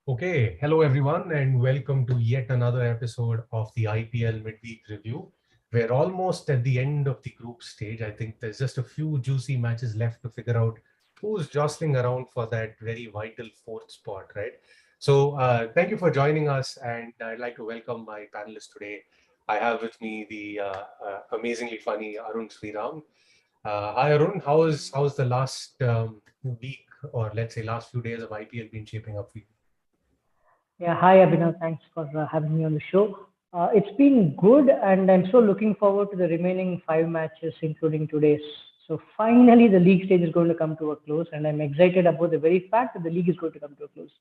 Okay, hello everyone, and welcome to yet another episode of the IPL Midweek Review. We're almost at the end of the group stage. I think there's just a few juicy matches left to figure out who's jostling around for that very vital fourth spot, right? So, thank you for joining us, and I'd like to welcome my panelists today. I have with me the amazingly funny Arun Sriram. Hi Arun, how's the last week, or let's say last few days of IPL been shaping up for you? Yeah, hi Abhinav. Thanks for having me on the show. It's been good, and I'm so looking forward to the remaining five matches, including today's. So finally, the league stage is going to come to a close, and I'm excited about the very fact that the league is going to come to a close.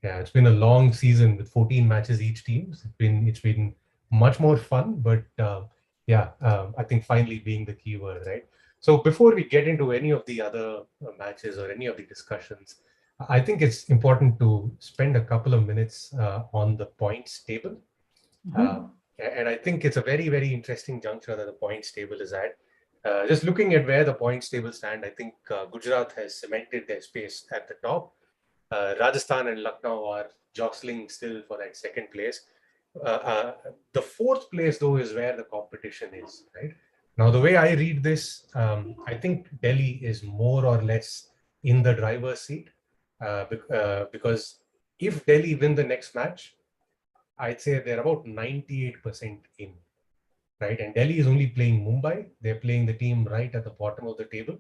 Yeah, it's been a long season with 14 matches each team. It's been much more fun, but I think finally being the key word, right? So before we get into any of the other matches or any of the discussions, I think it's important to spend a couple of minutes on the points table. Uh, Mhm. and I think it's a very, very interesting juncture that the points table is at. Just looking at where the points table stand, I think Gujarat has cemented their space at the top. Rajasthan and Lucknow are jostling still for that second place. The fourth place, though, is where the competition is, right? Now, the way I read this, I think Delhi is more or less in the driver's seat because if Delhi win the next match, I'd say they're about 98% in, right? And Delhi is only playing Mumbai. They're playing the team right at the bottom of the table.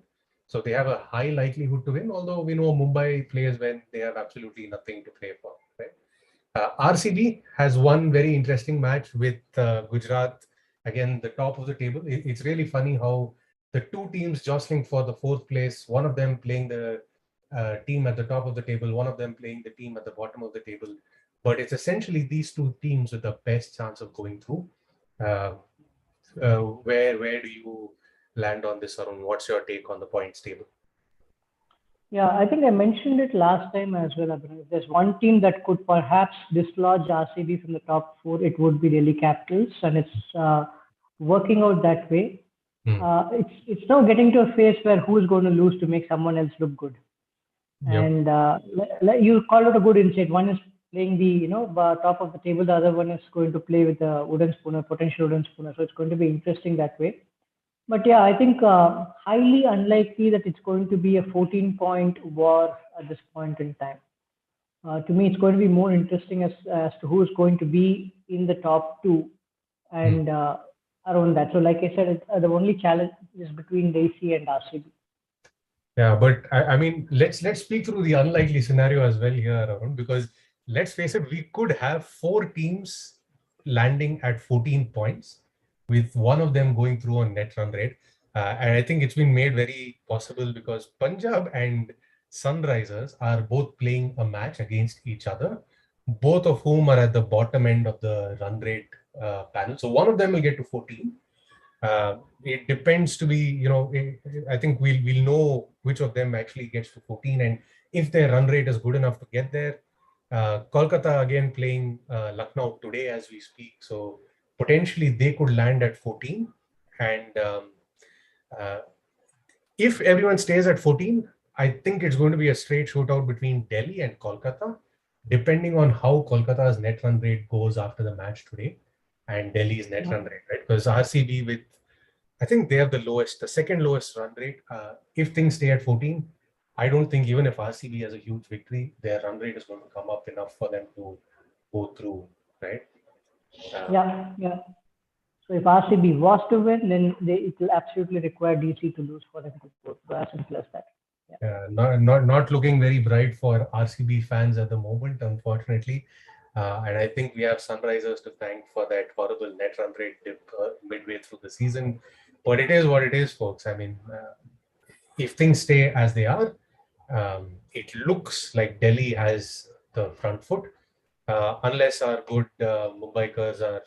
So they have a high likelihood to win, although we know Mumbai plays when they have absolutely nothing to play for, right? RCB has one very interesting match with Gujarat, again, the top of the table. It's really funny how the two teams jostling for the fourth place, one of them playing the team at the top of the table, one of them playing the team at the bottom of the table. But it's essentially these two teams with the best chance of going through. Uh, where do you land on this, Arun? What's your take on the points table? Yeah, I think I mentioned it last time as well, Abhinav. If there's one team that could perhaps dislodge RCB from the top four, it would be Delhi Capitals, and it's working out that way. Hmm. It's now getting to a phase where who is going to lose to make someone else look good. Yep. And you called out a good insight. One is playing the top of the table. The other one is going to play with a wooden spooner, potential wooden spooner. So it's going to be interesting that way. But yeah, I think highly unlikely that it's going to be a 14-point war at this point in time. To me, it's going to be more interesting as to who is going to be in the top two Hmm. and around that. So, like I said, the only challenge is between DC and RCB. Yeah, but I mean, let's speak through the unlikely scenario as well here, Arun, because let's face it, we could have four teams landing at 14 points, with one of them going through on net run rate. And I think it's been made very possible because Punjab and Sunrisers are both playing a match against each other, both of whom are at the bottom end of the run rate panel. So one of them will get to 14. It depends to be, I think we'll know which of them actually gets to 14, and if their run rate is good enough to get there. Kolkata again playing Lucknow today as we speak, so potentially they could land at 14. And uh, if everyone stays at 14, I think it's going to be a straight shootout between Delhi and Kolkata, depending on how Kolkata's net run rate goes after the match today and Delhi's net run rate, right? Because RCB with, I think they have the second lowest run rate. If things stay at 14, I don't think even if RCB has a huge victory, their run rate is going to come up enough for them to go through, right? Uh, Yeah, yeah. So if RCB was to win, then it will absolutely require DC to lose for them to go. So as simple as that. Yeah. not looking very bright for RCB fans at the moment, unfortunately. And I think we have Sunrisers to thank for that horrible net run rate dip midway through the season. But it is what it is, folks. I mean, if things stay as they are, it looks like Delhi has the front foot, unless our good Mumbaikars are,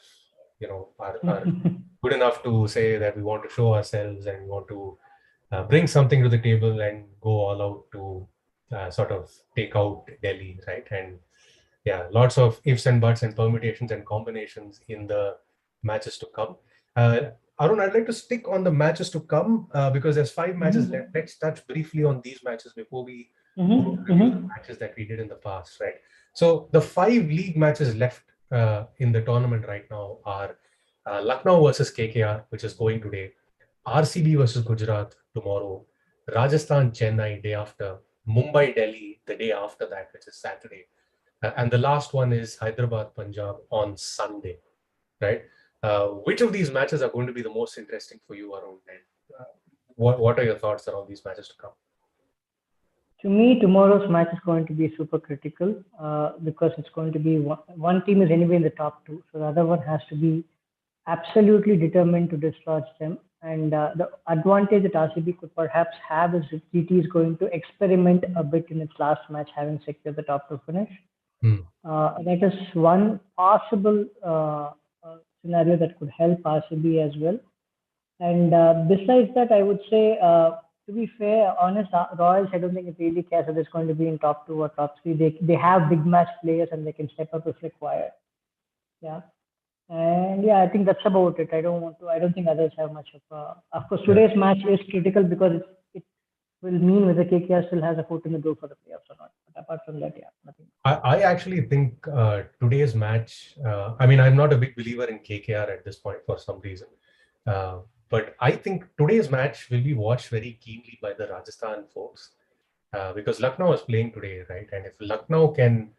are good enough to say that we want to show ourselves and we want to bring something to the table and go all out to sort of take out Delhi, right? And yeah, lots of ifs and buts and permutations and combinations in the matches to come. Arun, I'd like to stick on the matches to come because there's five matches left. Mhm. Let's touch briefly on these matches before we matches that we did in the past, right? So the 5 league matches left in the tournament right now are Lucknow versus KKR, which is going today, RCB versus Gujarat tomorrow, Rajasthan Chennai day after, Mumbai Delhi the day after that, which is Saturday, and the last one is Hyderabad Punjab on Sunday, right? Which of these matches are going to be the most interesting for you, Arun? And what are your thoughts around these matches to come? To me, tomorrow's match is going to be super critical because it's going to be one team is anyway in the top two, so the other one has to be absolutely determined to dislodge them. And the advantage that RCB could perhaps have is if GT is going to experiment a bit in its last match, having secured the top two finish. That is one possible scenario that could help RCB as well. And besides that, I would say, to be fair, honest, Royals, I don't think it really cares if it's going to be in top two or top three. They have big match players and they can step up if required. Yeah. And yeah, I think that's about it. I don't think others have much of course, today's match is critical because it will mean whether KKR still has a foot in the door for the playoffs or not. But apart from that, yeah, nothing. I actually think today's match, I mean, I'm not a big believer in KKR at this point for some reason. But I think today's match will be watched very keenly by the Rajasthan folks because Lucknow is playing today, right? And if Lucknow can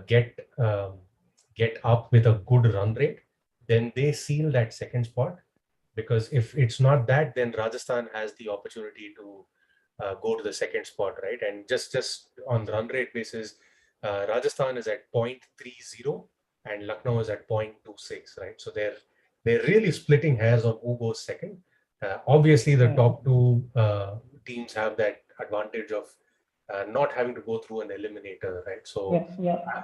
get up with a good run rate, then they seal that second spot. Because if it's not that, then Rajasthan has the opportunity to go to the second spot, right? And just on run rate basis, Rajasthan is at 0.30 and Lucknow is at 0.26, right? So they're really splitting hairs on who goes second. Obviously, the top two teams have that advantage of not having to go through an eliminator, right? So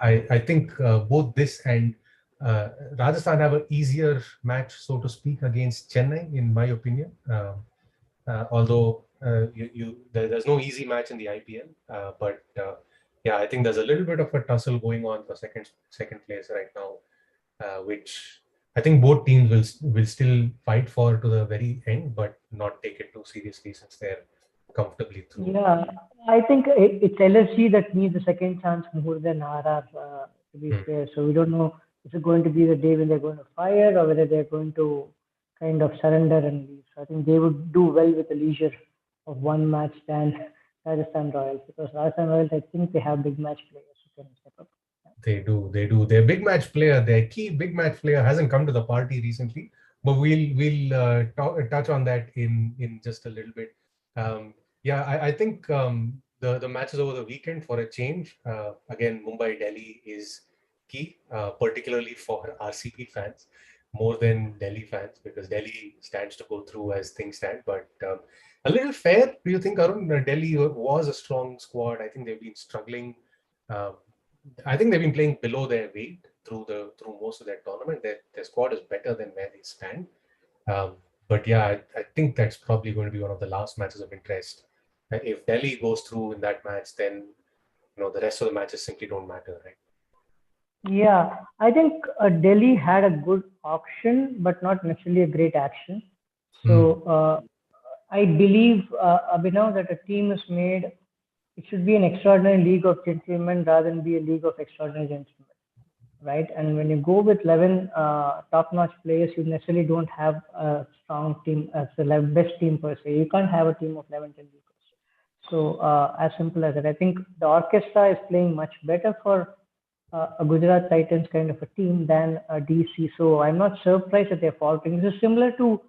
I think both this and Rajasthan have an easier match, so to speak, against Chennai, in my opinion. Although there's no easy match in the IPL, but yeah, I think there's a little bit of a tussle going on for second place right now, which I think both teams will still fight for to the very end, but not take it too seriously since they're comfortably through. Yeah, I think it's LSG that needs a second chance more than RR, to be fair. So we don't know if it's going to be the day when they're going to fire or whether they're going to kind of surrender and leave. So I think they would do well with the leisure of one match than Rajasthan Royals because Rajasthan Royals, I think they have big match players who can step up. They do. Their big match player, their key big match player, hasn't come to the party recently, but we'll touch on that in just a little bit. Yeah, I think the matches over the weekend for a change. Again, Mumbai Delhi is key, particularly for RCB fans, more than Delhi fans, because Delhi stands to go through as things stand. But a little fair, do you think, Arun? Delhi was a strong squad. I think they've been struggling. I think they've been playing below their weight through most of their tournament. Their squad is better than where they stand. But yeah, I think that's probably going to be one of the last matches of interest. If Delhi goes through in that match, then the rest of the matches simply don't matter, right? Yeah, I think Delhi had a good auction, but not necessarily a great action. So I believe, Abhinav, that a team is made. It should be an extraordinary league of gentlemen rather than be a league of extraordinary gentlemen, right? And when you go with 11 top-notch players, you necessarily don't have a strong team as the best team per se. You can't have a team of 11 gentlemen. So as simple as that. I think the orchestra is playing much better for a Gujarat Titans kind of a team than a DC. So I'm not surprised that they're faltering. This is similar to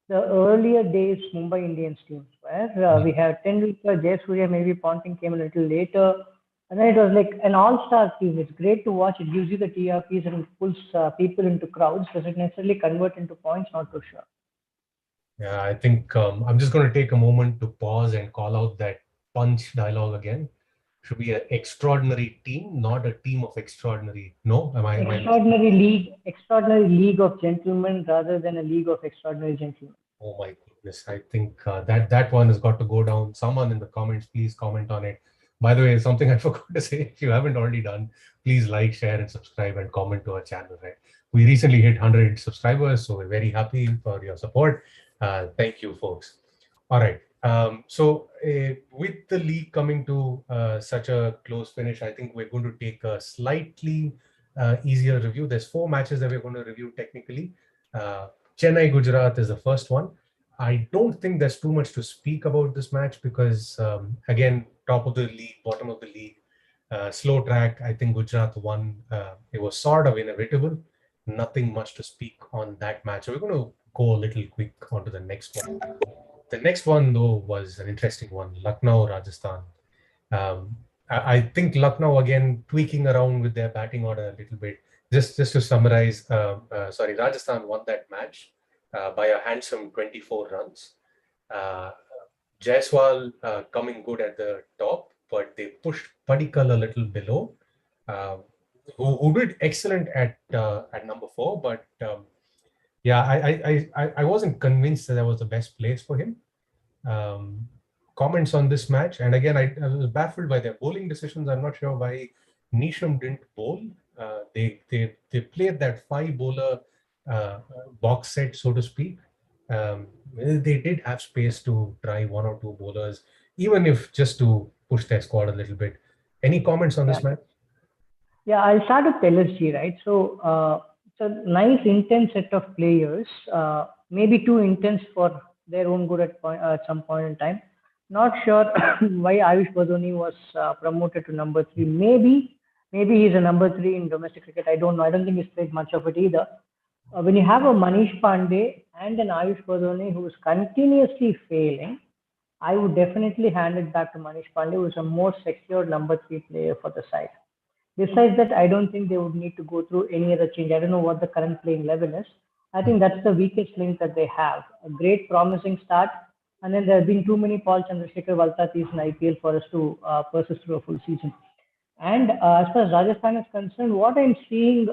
the earlier days Mumbai Indians teams where we had Tendulkar, Jayasuriya, maybe Ponting came a little later. And then it was like an all-star team. It's great to watch. It gives you the TRPs and pulls people into crowds. Does it necessarily convert into points? Not too sure. Yeah, I think I'm just going to take a moment to pause and call out that Punch dialogue again. Should be an extraordinary team, not a team of extraordinary. No, extraordinary league of gentlemen rather than a league of extraordinary gentlemen. Oh my goodness! I think that one has got to go down. Someone in the comments, please comment on it. By the way, something I forgot to say. If you haven't already done, please like, share, and subscribe, and comment to our channel. Right? We recently hit 100 subscribers, so we're very happy for your support. Thank you, folks. All right. With the league coming to such a close finish, I think we're going to take a slightly easier review. There's 4 matches that we're going to review technically. Chennai Gujarat is the first one. I don't think there's too much to speak about this match because, again, top of the league, bottom of the league, slow track. I think Gujarat won. It was sort of inevitable. Nothing much to speak on that match. So we're going to go a little quick onto the next one. The next one, though, was an interesting one. Lucknow, Rajasthan. I think Lucknow again tweaking around with their batting order a little bit. Just to summarize, Rajasthan won that match by a handsome 24 runs. Jaiswal coming good at the top, but they pushed Padikkal a little below, who did excellent at number 4. But yeah, I wasn't convinced that that was the best place for him. Comments on this match, and again, I was baffled by their bowling decisions. I'm not sure why Nisham didn't bowl. They played that 5-bowler box set, so to speak. They did have space to try 1 or 2 bowlers, even if just to push their squad a little bit. Any comments on Yeah. this match? Yeah, I'll start with LSG, right? So it's a nice, intense set of players. Maybe too intense for their own good at some point in time. Not sure why Ayush Badoni was promoted to number 3. Maybe he's a number 3 in domestic cricket. I don't know. I don't think he's played much of it either. When you have a Manish Pandey and an Ayush Badoni who is continuously failing, I would definitely hand it back to Manish Pandey, who is a more secure number 3 player for the side. Besides that, I don't think they would need to go through any other change. I don't know what the current playing level is. I think that's the weakest link that they have. A great promising start, and then there have been too many Paul Chandrasekhar Valtatis in IPL for us to persist through a full season. And as far as Rajasthan is concerned, what I'm seeing,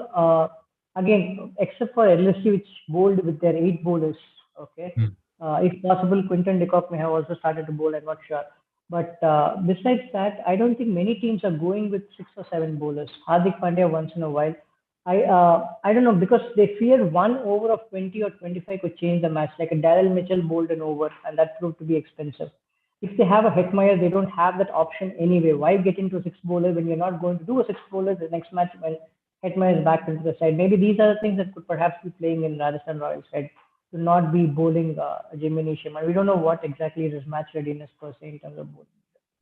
again, except for LSC, which bowled with their 8 bowlers, okay, Hmm. if possible, Quinton de Kock may have also started to bowl, I'm not sure. But besides that, I don't think many teams are going with 6 or 7 bowlers. Hardik Pandya once in a while. I don't know because they fear 1 over of 20 or 25 could change the match. Like a Daryl Mitchell bowled an over, and that proved to be expensive. If they have a Hetmeyer, they don't have that option anyway. Why get into a 6 bowler when you're not going to do a 6 bowler the next match when Hetmeyer is back into the side? Maybe these are the things that could perhaps be playing in Rajasthan Royals' head to not be bowling Jimmy Neesham. And we don't know what exactly is his match readiness per se in terms of bowling.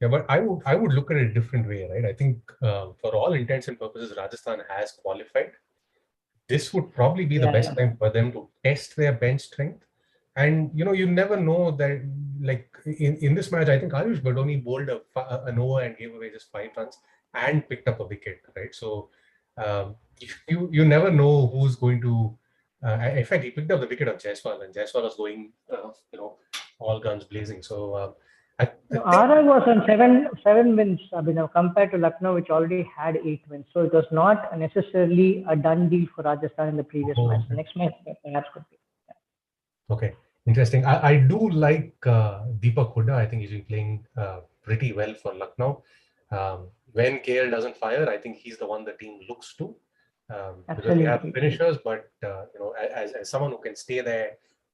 Yeah, but I would look at it a different way, right? I think for all intents and purposes, Rajasthan has qualified. This would probably be the Yeah, best time for them to test their bench strength. And you never know that, like in this match, I think Ayush Badoni bowled an over and gave away just 5 runs and picked up a wicket, right? So you never know who's going to. In fact, he picked up the wicket of Jaiswal, and Jaiswal was going, all guns blazing. So I no, think. RR was on seven wins, Abhinav, compared to Lucknow, which already had 8 wins. So it was not necessarily a done deal for Rajasthan in the previous match. Oh, The next match perhaps could be. okay, interesting. I do like Deepak Hooda. I think he's been playing pretty well for Lucknow. When KL doesn't fire, I think he's the one the team looks to because they have Absolutely. finishers. But as someone who can stay there,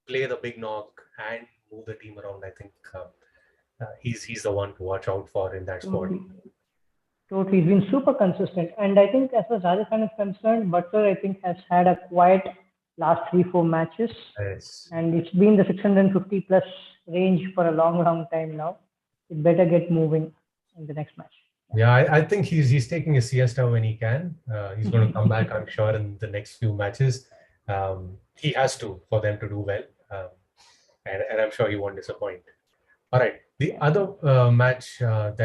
play the big knock, and move the team around, I think he's the one to watch out for in that squad. Totally. Totally. He's been super consistent. And I think as far as Rajasthan is concerned, Butler, I think, has had a quiet last 3, 4 matches. Yes. And it's been the 650 plus range for a long, long time now. It better get moving in the next match. Yeah, I think he's taking a siesta when he can. He's going to come back, I'm sure, in the next few matches. He has to for them to do well, and I'm sure he won't disappoint. All right, the Yeah. other match that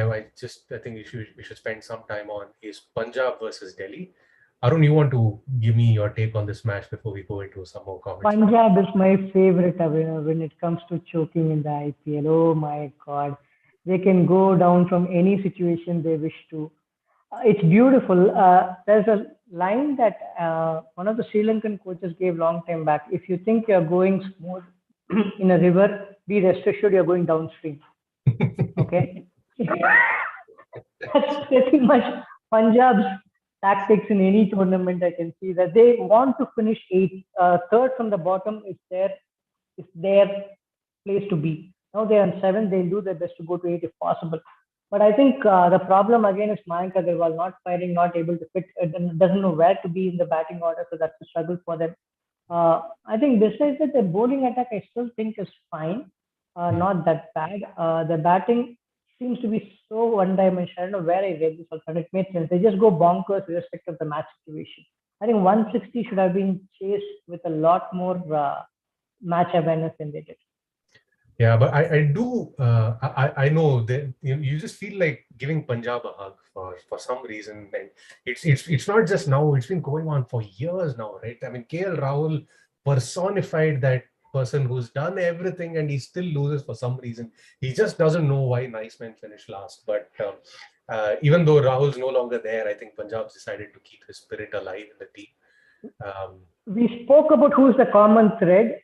I think we should spend some time on is Punjab versus Delhi. Arun, you want to give me your take on this match before we go into some more comments? Punjab is my favorite when it comes to choking in the IPL. Oh my God. They can go down from any situation they wish to. It's beautiful. There's a line that one of the Sri Lankan coaches gave long time back. If you think you're going smooth in a river, be rest assured you're going downstream. Okay. That's pretty much Punjab's tactics in any tournament. I can see that they want to finish eighth, third from the bottom is their place to be. Now they're on 7, they'll do their best to go to 8 if possible. But I think the problem again is Mayank Agarwal not firing, not able to fit, doesn't know where to be in the batting order, so that's a struggle for them. I think besides that, the bowling attack I still think is fine, not that bad. The batting seems to be so one-dimensional. I don't know where I read this also, and it made sense. They just go bonkers irrespective of the match situation. I think 160 should have been chased with a lot more match awareness than they did. Yeah, but I do I know that you just feel like giving Punjab a hug for some reason, and it's not just now, it's been going on for years now, right? I mean, KL Rahul personified that person who's done everything and he still loses for some reason. He just doesn't know why nice men finish last. But even though Rahul's no longer there, I think Punjab's decided to keep his spirit alive in the team. We spoke about who's the common thread.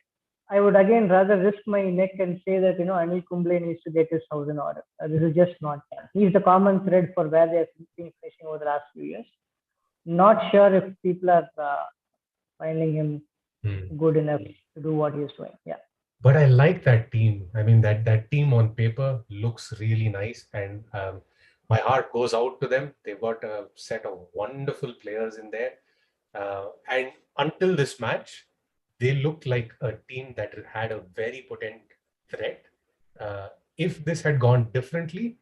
I would again rather risk my neck and say that Anil Kumble needs to get his house in order. This is just not done. He's the common thread for where they've been finishing over the last few years. Not sure if people are finding him good enough to do what he's doing. Yeah. But I like that team. I mean, that team on paper looks really nice, and my heart goes out to them. They've got a set of wonderful players in there, and until this match, they looked like a team that had a very potent threat. If this had gone differently,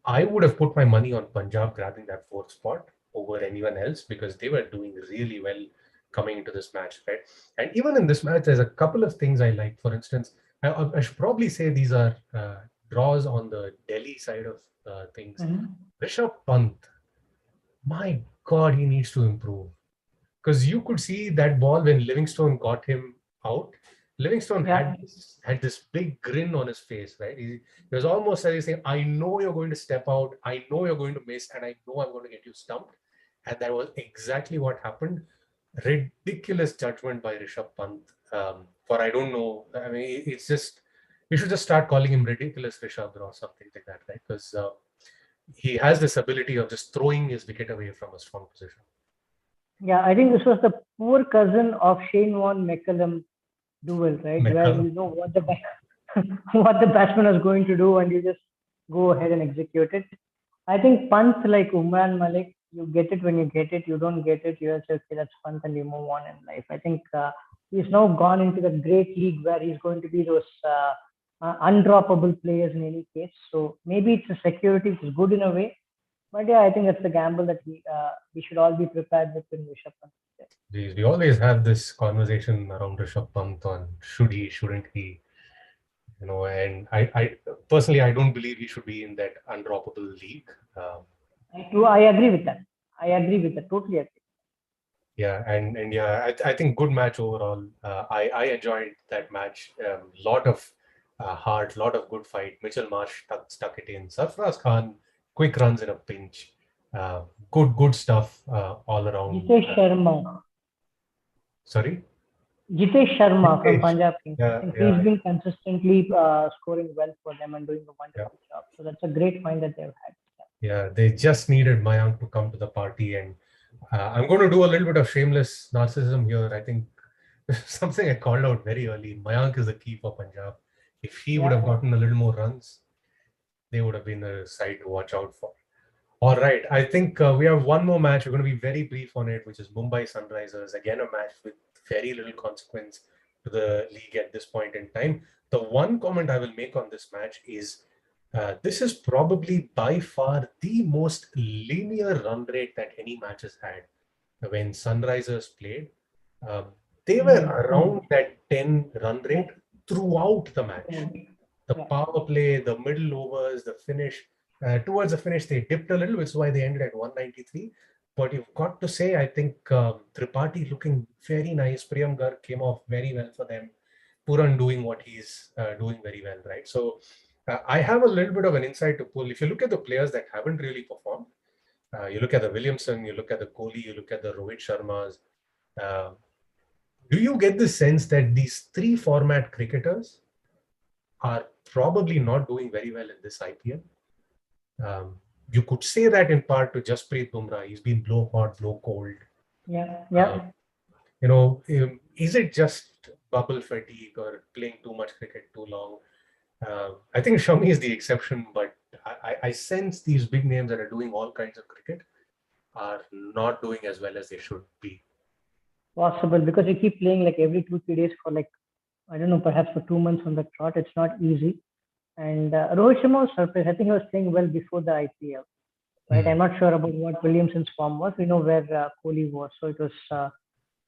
I would have put my money on Punjab grabbing that fourth spot over anyone else because they were doing really well coming into this match, right? And even in this match, there's a couple of things I like. For instance, I should probably say these are draws on the Delhi side of things. Rishabh Pant, my God, he needs to improve. Because you could see that ball when Livingstone got him out. Livingstone had this big grin on his face, right? He was almost as saying, I know you're going to step out, I know you're going to miss, and I know I'm going to get you stumped. And that was exactly what happened. Ridiculous judgment by Rishabh Pant. For I don't know, I mean, it's just, we should just start calling him ridiculous Rishabh or something like that, right? Because he has this ability of just throwing his wicket away from a strong position. Yeah, I think this was the poor cousin of Shane Warne McCullum duel, right? Where you know what the what the batsman is going to do and you just go ahead and execute it. I think punts like Umran Malik, you get it when you get it. You don't get it, you just say, okay, that's punt and you move on in life. I think he's now gone into the great league where he's going to be those undroppable players in any case. So maybe it's a security which is good in a way. But yeah, I think that's the gamble that we should all be prepared with in Rishabh Pant. We always have this conversation around Rishabh Pant on should he, shouldn't he, and I personally, I don't believe he should be in that undroppable league. I agree with that. I agree with that. Totally agree. Yeah, and yeah, I think good match overall. I enjoyed that match. Lot of heart, lot of good fight. Mitchell Marsh stuck it in. Sarfaraz Khan, quick runs in a pinch. Good stuff all around. Jitesh Sharma. Sorry? Jitesh Sharma from Punjab Kings. Yeah, I think he's been consistently scoring well for them and doing a wonderful job. So that's a great find that they've had. Yeah, they just needed Mayank to come to the party, and I'm going to do a little bit of shameless narcissism here. I think something I called out very early. Mayank is the key for Punjab. If he would have gotten a little more runs, they would have been a side to watch out for. All right, I think we have one more match. We're going to be very brief on it, which is Mumbai Sunrises. Again, a match with very little consequence to the league at this point in time. The one comment I will make on this match is this is probably by far the most linear run rate that any match has had. When Sunrisers played, they were around that 10 run rate throughout the match. The power play, the middle overs, the finish. Towards the finish, they dipped a little, which is why they ended at 193. But you've got to say, I think Tripathi looking very nice. Priyam Garg came off very well for them. Puran doing what he's doing very well, right? So I have a little bit of an insight to pull. If you look at the players that haven't really performed, you look at the Williamson, you look at the Kohli, you look at the Rohit Sharmas. Do you get the sense that these three format cricketers are probably not doing very well in this IPL? You could say that in part to Jasprit Bumrah. He's been blow hot, blow cold. Yeah. Is it just bubble fatigue or playing too much cricket too long? I think Shami is the exception, but I sense these big names that are doing all kinds of cricket are not doing as well as they should be. Possible because you keep playing like every 2 3 days for like I don't know, perhaps for 2 months on the trot. It's not easy. And Rohit Sharma was surprised. I think he was playing well before the IPL, right? Hmm. I'm not sure about what Williamson's form was. We know where Kohli was, so it was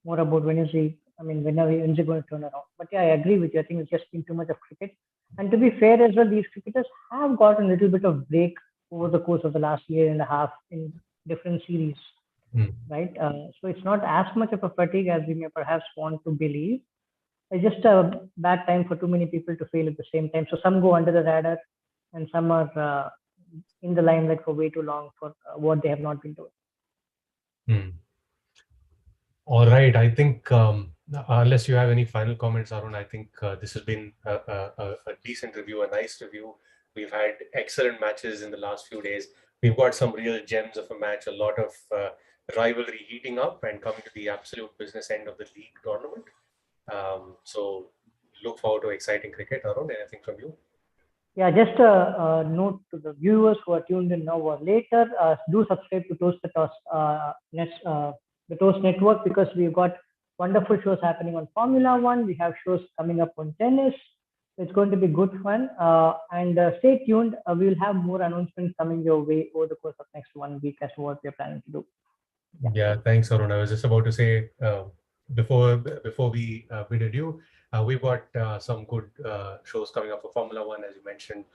more about when is he. I mean, when is he going to turn around? But yeah, I agree with you. I think it's just been too much of cricket. And to be fair as well, these cricketers have got a little bit of break over the course of the last year and a half in different series, Hmm. right? So it's not as much of a fatigue as we may perhaps want to believe. It's just a bad time for too many people to fail at the same time. So some go under the radar, and some are in the limelight for way too long for what they have not been doing. Hmm. All right. I think, unless you have any final comments, Arun, I think this has been a decent review, a nice review. We've had excellent matches in the last few days. We've got some real gems of a match, a lot of rivalry heating up and coming to the absolute business end of the league tournament. So look forward to exciting cricket. Arun, anything from you? Yeah, just a note to the viewers who are tuned in now or later, do subscribe to the Toast Network because we've got wonderful shows happening on Formula One. We have shows coming up on tennis. It's going to be good fun. And stay tuned. We will have more announcements coming your way over the course of next 1 week as to what we're planning to do. Yeah. Yeah, thanks, Arun. I was just about to say before we bid adieu, we've got some good shows coming up for Formula One, as you mentioned.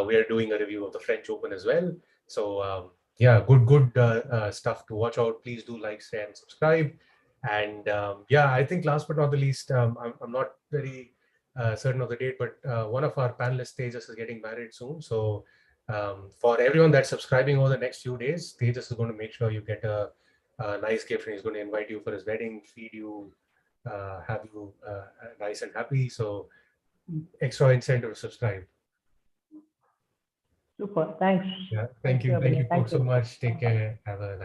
We are doing a review of the French Open as well. So yeah, good stuff to watch out. Please do like, share, and subscribe. And yeah, I think last but not the least, I'm not very certain of the date, but one of our panelists, Tejas, is getting married soon. So for everyone that's subscribing over the next few days, Tejas is going to make sure you get a nice gift, and he's going to invite you for his wedding, feed you, have you nice and happy. So extra incentive to subscribe. Super. Thanks. Yeah, Thank you, thank Abhinav. you Thanks, folks so everyone. much. Take Bye. care. Have a